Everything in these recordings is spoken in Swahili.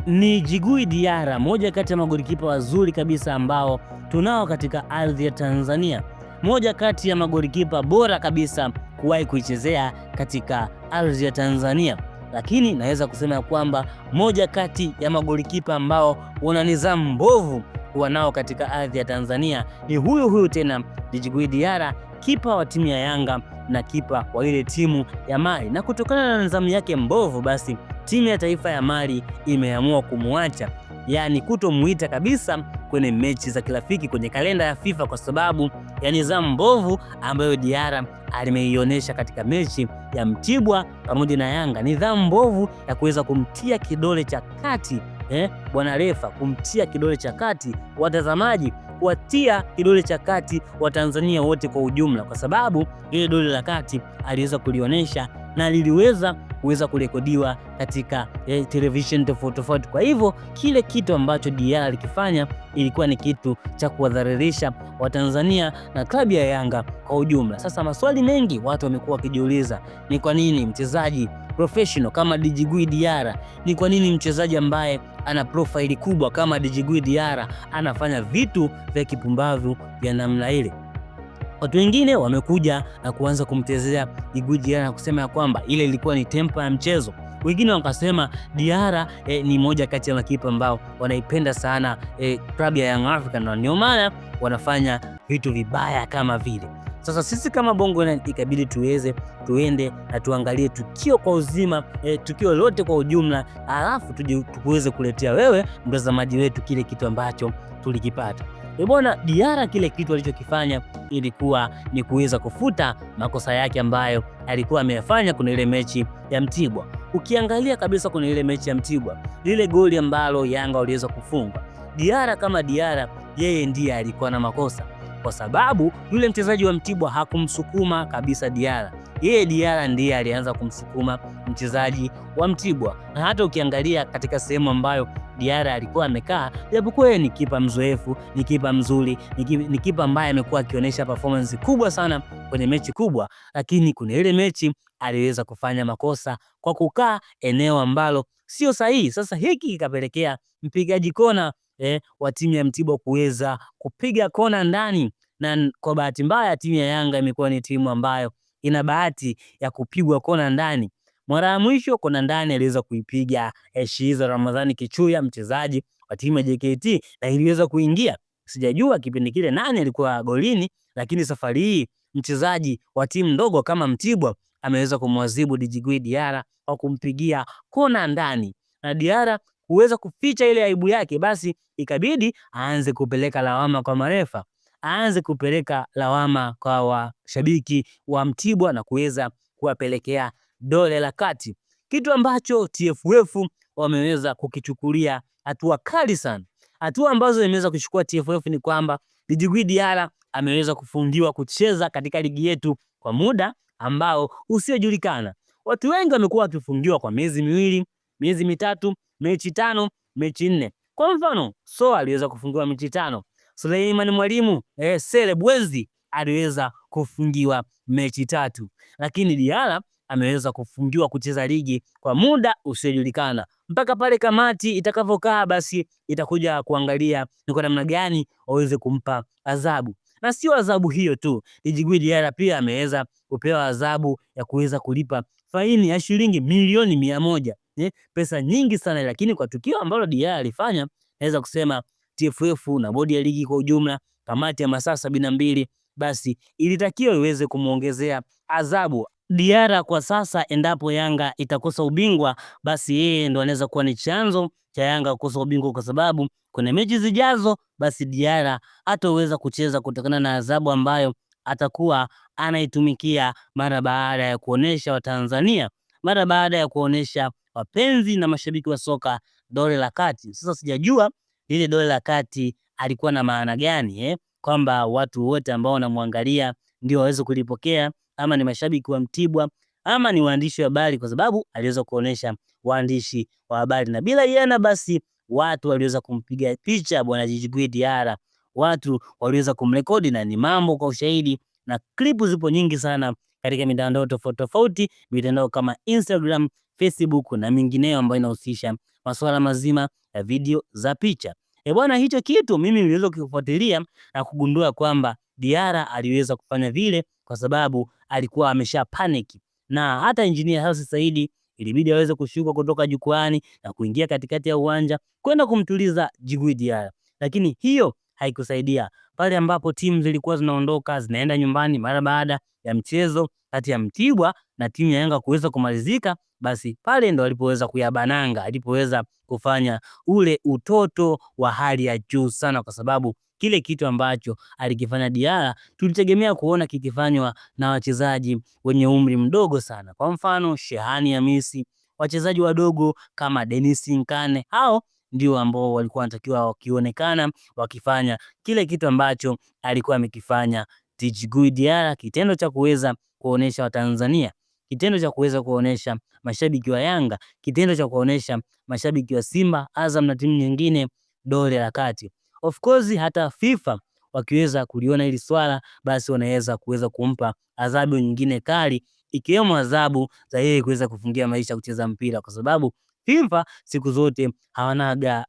Ni Djigui Diarra, moja kati ya magolikipa wazuri kabisa ambao tunao katika ardhi ya Tanzania. Moja kati ya magolikipa bora kabisa kuwahi kuichezea katika ardhi ya Tanzania. Lakini naweza kusema ya kwamba moja kati ya magolikipa ambao wana nidhamu mbovu kuwa nao katika ardhi ya Tanzania ni huyu tena Djigui Diarra, kipa wa timu ya Yanga na kipa wa ile timu ya Mali. Na kutokana na nidhamu yake mbovu, basi timu ya taifa ya Mali imeamua kumwacha, yani kutomuita kabisa kwenye mechi za kirafiki kwenye kalenda ya FIFA kwa sababu ya nidhamu mbovu ambayo Diarra alimeionyesha katika mechi ya Mtibwa pamoja na Yanga. Nidhamu mbovu ya kuweza kumtia kidole cha kati bwana refa, kumtia kidole cha kati watazamaji, kuwatia kidole cha kati wa Tanzania wote kwa ujumla, kwa sababu ile dole la kati aliweza kulionyesha na liliweza kurekodiwa katika television tofauti. Kwa hivyo kile kitu ambacho Diarra alikifanya ilikuwa ni kitu cha kuwadhalilisha Watanzania na klabu ya Yanga kwa ujumla. Sasa maswali mengi watu wamekuwa wakijiuliza, ni kwa nini mchezaji professional kama Djigui Diarra, ni kwa nini mchezaji ambaye ana profile kubwa kama Djigui Diarra anafanya vitu vya kipumbavu vya namna ile? Watu wengine wamekuja na kuanza kumtezea Djigui Diarra na kusema ya kwamba ile ilikuwa ni tempo ya mchezo. Wengine wakasema Diarra ni moja kati ya makipa ambao wanaipenda sana klabu ya Young Africans na ndio maana wanafanya vitu vibaya kama vile. Sasa sisi kama Bongo ikabidi tuende na tuangalie tukio kwa uzima, tukio lote kwa ujumla, alafu tuweze kuletea wewe mtazamaji wetu kile kitu ambacho tulikipata. Bwana Diarra kile kitu alichokifanya ilikuwa ni kuweza kufuta makosa yake ambayo alikuwa ameyafanya kwenye ile mechi ya Mtibwa. Ukiangalia kabisa kwenye ile mechi ya Mtibwa, lile goli ambalo Yanga waliweza kufunga, Diarra kama Diarra yeye ndiye alikuwa na makosa, kwa sababu yule mchezaji wa Mtibwa hakumsukuma kabisa Diarra. Yeye Diarra ndiye alianza kumsukuma mchezaji wa Mtibwa. Na hata ukiangalia katika sehemu ambayo Diarra alikuwa amekaa, japokuwa yeye ni kipa mzoefu, ni kipa mzuri, ni kipa ambaye amekuwa akionyesha performance kubwa sana kwenye mechi kubwa, lakini kuna ile mechi aliweza kufanya makosa kwa kukaa eneo ambalo sio sahihi. Sasa hiki kikapelekea mpigaji kona wa timu ya Mtibwa kuweza kupiga kona ndani, na kwa bahati mbaya timu ya Yanga imekuwa ni timu ambayo ina bahati ya kupigwa kona ndani. Mara ya mwisho kona ndani aliweza kuipiga Shiza Ramadhani Kichuya, mchezaji wa timu ya JKT, na iliweza kuingia. Sijajua kipindi kile nani alikuwa golini, lakini safari hii mchezaji wa timu ndogo kama Mtibwa ameweza kumwadhibu Djigui Diarra kwa kumpigia kona ndani, na Diarra kuweza kuficha ile aibu yake, basi ikabidi aanze kupeleka lawama kwa marefa, aanze kupeleka lawama kwa washabiki wa Mtibwa na kuweza kuwapelekea dole la kati, kitu ambacho TFF wameweza kukichukulia hatua kali sana. Hatua ambazo imeweza kuchukua TFF ni kwamba Djigui Diarra ameweza kufungiwa kucheza katika ligi yetu kwa muda ambao usiojulikana. Watu wengi wamekuwa wakifungiwa kwa miezi miwili, miezi mitatu, mechi 5, mechi 4. Kwa mfano, aliweza kufungiwa mechi 5. Suleiman Mwalimu Sele Bwenzi aliweza kufungiwa mechi 3. Lakini Diarra ameweza kufungiwa kucheza ligi kwa muda usiojulikana. Mpaka pale kamati itakavyokaa, basi itakuja kuangalia ni kwa namna gani waweze kumpa adhabu. Na sio adhabu hiyo tu, Djigui Diarra pia ameweza kupewa adhabu ya kuweza kulipa faini ya shilingi milioni 100. Pesa nyingi sana, lakini kwa tukio ambalo Diarra alifanya, naweza kusema TFF na bodi ya ligi kwa ujumla, kamati ya masaa 72, basi ilitakiwa iweze kumuongezea adhabu Diarra kwa sasa. Endapo Yanga itakosa ubingwa, basi yeye ndo anaweza kuwa ni chanzo cha Yanga kukosa ubingwa, kwa sababu kwenye mechi zijazo, basi Diarra hataweza kucheza kutokana na adhabu ambayo atakuwa anaitumikia mara baada ya kuonesha Watanzania, mara baada ya kuonesha wapenzi na mashabiki wa soka dole la kati. Sasa sijajua ile dole la kati alikuwa na maana gani, kwamba watu wote ambao wanamwangalia ndio waweze kulipokea, ama ni mashabiki wa Mtibwa, ama ni waandishi wa habari, kwa sababu aliweza kuonesha waandishi wa habari, na bila yana basi watu waliweza kumpiga picha bwana Djigui Diarra, watu waliweza kumrekodi, na ni mambo kwa ushahidi, na klipu zipo nyingi sana katika mitandao tofauti, mitandao kama Instagram, Facebook na mingineyo ambayo inahusisha masuala mazima ya video za picha. Bwana, hicho kitu mimi niliweza kufuatilia na kugundua kwamba Diarra aliweza kufanya vile kwa sababu alikuwa amesha panic, na hata Engineer Hersi Said ilibidi aweze kushuka kutoka jukwani na kuingia katikati ya uwanja kwenda kumtuliza Djigui Diarra. Lakini hiyo haikusaidia. Pale ambapo timu zilikuwa zinaondoka zinaenda nyumbani mara baada ya mchezo kati ya Mtibwa na timu ya Yanga kuweza kumalizika, basi pale ndo alipoweza kuyabananga, alipoweza kufanya ule utoto wa hali ya juu sana, kwa sababu kile kitu ambacho alikifanya Diarra tulitegemea kuona kikifanywa na wachezaji wenye umri mdogo sana. Kwa mfano Shehani Hamisi, wachezaji wadogo kama Dennis Nkane, hao ndio ambao walikuwa wanatakiwa wakionekana wakifanya kile kitu ambacho alikuwa amekifanya Djigui Diarra, kitendo cha kuweza kuonesha Watanzania, kitendo cha kuweza kuonesha mashabiki wa Yanga, kitendo cha kuonesha mashabiki wa Simba, Azam na timu nyingine dole la kati. Of course hata FIFA wakiweza kuliona hili swala, basi wanaweza kuweza kumpa adhabu nyingine kali, ikiwemo adhabu za yeye kuweza kufungia maisha kucheza mpira, kwa sababu FIFA siku zote hawanaga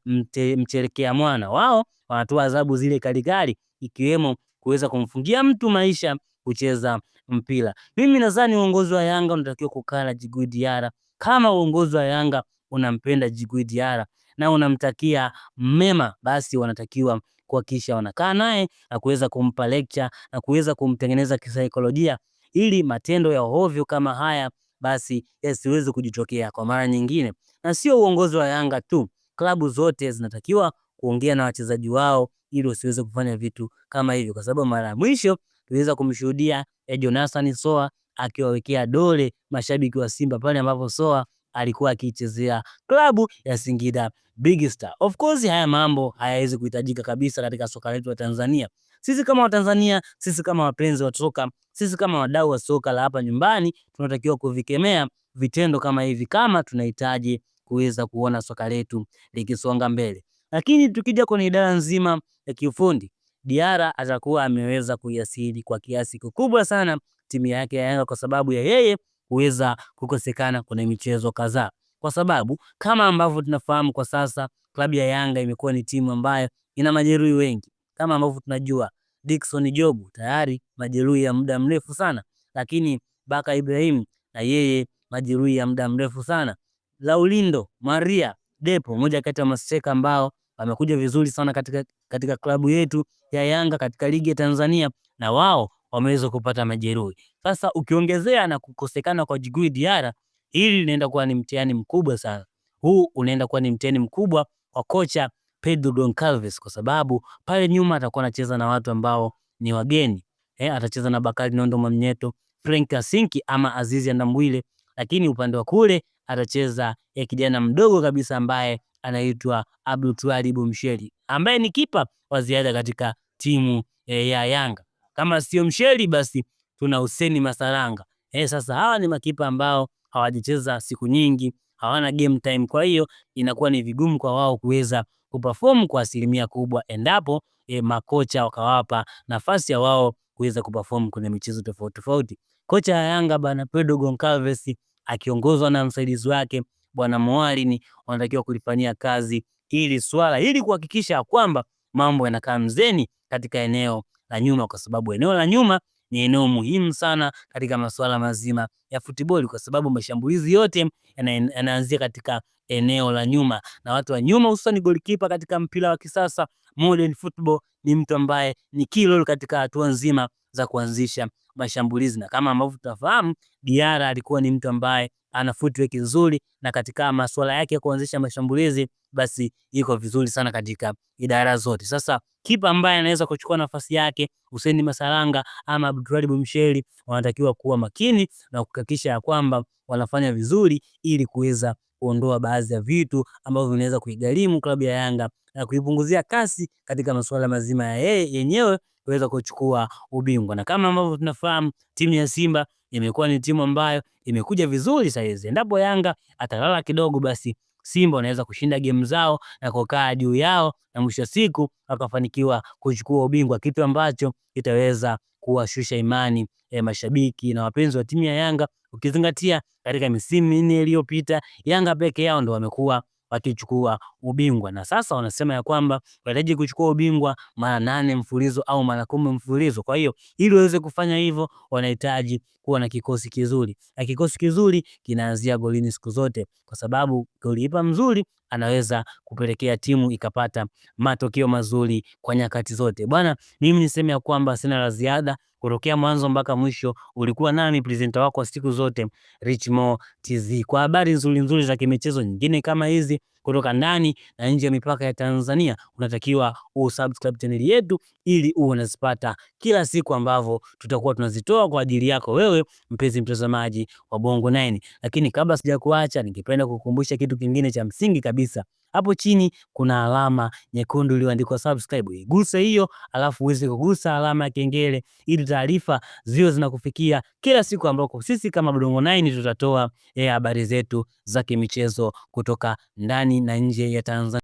mcherekea mwana wao, wanatoa adhabu zile kali kali, ikiwemo kuweza kumfungia mtu maisha kucheza mpira. Mimi nadhani uongozi wa Yanga unatakiwa kukaa na Djigui Diarra. Kama uongozi wa Yanga unampenda Djigui Diarra na unamtakia mema, basi wanatakiwa kuhakikisha wanakaa naye na kuweza kumpa lecture na kuweza kumtengeneza kisaikolojia, ili matendo ya ovyo kama haya basi yasiweze kujitokea kwa mara nyingine. Na sio uongozi wa Yanga tu, klabu zote zinatakiwa kuongea na wachezaji wao ili wasiweze kufanya vitu kama hivyo, kwa sababu mara ya mwisho tuliweza kumshuhudia Jonathan Soa akiwawekea dole mashabiki wa Simba pale ambapo Soa alikuwa akichezea klabu ya Singida Big Star. Of course haya mambo hayawezi kuhitajika kabisa katika soka letu la Tanzania. Sisi kama Watanzania, sisi kama wapenzi wa soka, sisi kama wadau wa soka la hapa nyumbani, tunatakiwa kuvikemea vitendo kama hivi kama tunahitaji kuweza kuona soka letu likisonga mbele. Lakini tukija kwenye idara nzima ya kiufundi, Diarra atakuwa ameweza kuiasili kwa kiasi kikubwa sana timu yake ya Yanga, kwa sababu ya yeye kuweza kukosekana kwenye michezo kadhaa. Kwa sababu kama ambavyo tunafahamu kwa sasa, klabu ya Yanga imekuwa ni timu ambayo ina majeruhi wengi. Kama ambavyo tunajua Dickson Job tayari majeruhi ya muda mrefu sana, lakini Baka Ibrahim na yeye majeruhi ya muda mrefu sana. Laulindo Maria Depo, moja kati ya maseka ambao wamekuja vizuri sana katika klabu yetu ya Yanga katika ligi ya Tanzania, na wao wameweza kupata majeruhi. Sasa ukiongezea na kukosekana kwa Djigui Diarra, hili linaenda kuwa ni mtihani mkubwa sana. Huu unaenda kuwa ni mtihani mkubwa kwa kocha Pedro Goncalves, kwa sababu pale nyuma atakuwa anacheza na watu ambao ni wageni. Atacheza na Bakari Nondo Mwamnyeto, Frank Asinki ama Azizi Ndambwile, lakini upande wa kule atacheza kijana mdogo kabisa ambaye anaitwa Abdul Twalib Msheli, ambaye ni kipa wa ziada katika timu ya Yanga. Kama sio Msheli basi tuna Hussein Masaranga. Sasa hawa ni makipa ambao hawajacheza siku nyingi, hawana game time, kwa hiyo inakuwa ni vigumu kwa wao kuweza kuperform kwa asilimia kubwa endapo makocha wakawapa nafasi ya wao kuweza kuperform kwenye michezo tofauti tofauti. Kocha ya Yanga bana Pedro Goncalves akiongozwa na msaidizi wake bwana Moalini wanatakiwa kulifanyia kazi ili swala ili kuhakikisha kwamba mambo yanakaa mzeni katika eneo la nyuma, kwa sababu eneo la nyuma ni eneo muhimu sana katika masuala mazima ya football, kwa sababu mashambulizi yote yanaanzia katika eneo la nyuma, na watu wa nyuma hususan goalkeeper katika mpira wa kisasa modern football ni mtu ambaye ni key role katika hatua nzima za kuanzisha mashambulizi. Na kama ambavyo tunafahamu, Diarra alikuwa ni mtu ambaye ana footwork nzuri, na katika masuala yake ya kuanzisha mashambulizi basi iko vizuri sana katika idara zote. Sasa kipa ambaye anaweza kuchukua nafasi yake Hussein Masaranga ama Abdulrahim Msheli wanatakiwa kuwa makini na kuhakikisha kwamba wanafanya vizuri ili kuweza kuondoa baadhi ya vitu ambavyo vinaweza kuigharimu klabu ya Yanga na kuipunguzia kasi katika masuala mazima ya yenyewe kuweza kuchukua ubingwa. Na kama ambavyo tunafahamu, timu ya Simba imekuwa ni timu ambayo imekuja vizuri saizi. Endapo Yanga atalala kidogo, basi Simba wanaweza kushinda game zao na kukaa juu yao na mwisho siku wakafanikiwa kuchukua ubingwa, kitu ambacho kitaweza kuwashusha imani mashabiki na wapenzi wa timu ya Yanga, ukizingatia katika misimu minne iliyopita Yanga peke yao ndo wamekuwa wakichukua ubingwa, na sasa wanasema ya kwamba wanahitaji kuchukua ubingwa mara 8 mfululizo au mara 10 mfululizo. Kwa hiyo ili waweze kufanya hivyo wanahitaji kuwa na kikosi kizuri, na kikosi kizuri kinaanzia golini siku zote, kwa sababu golikipa mzuri anaweza kupelekea timu ikapata matokeo mazuri kwa nyakati zote. Bwana, mimi niseme ya kwamba sina la ziada. Kutokea mwanzo mpaka mwisho ulikuwa nami presenter wako siku zote Richmo TZ. Kwa habari nzuri za kimichezo nyingine kama hizi kutoka ndani na nje ya mipaka ya Tanzania, unatakiwa usubscribe channel yetu ili uwe unazipata kila siku ambavyo tutakuwa tunazitoa kwa ajili yako wewe mpenzi mtazamaji wa Bongo 9. Lakini kabla sijakuacha, ningependa kukukumbusha kitu kingine cha msingi kabisa. Hapo chini kuna alama nyekundu iliyoandikwa subscribe. Igusa hiyo, alafu uweze kugusa alama ya kengele ili taarifa ziwe zinakufikia kila siku ambako sisi kama Bongo 9 tutatoa habari zetu za kimichezo kutoka ndani na nje ya Tanzania.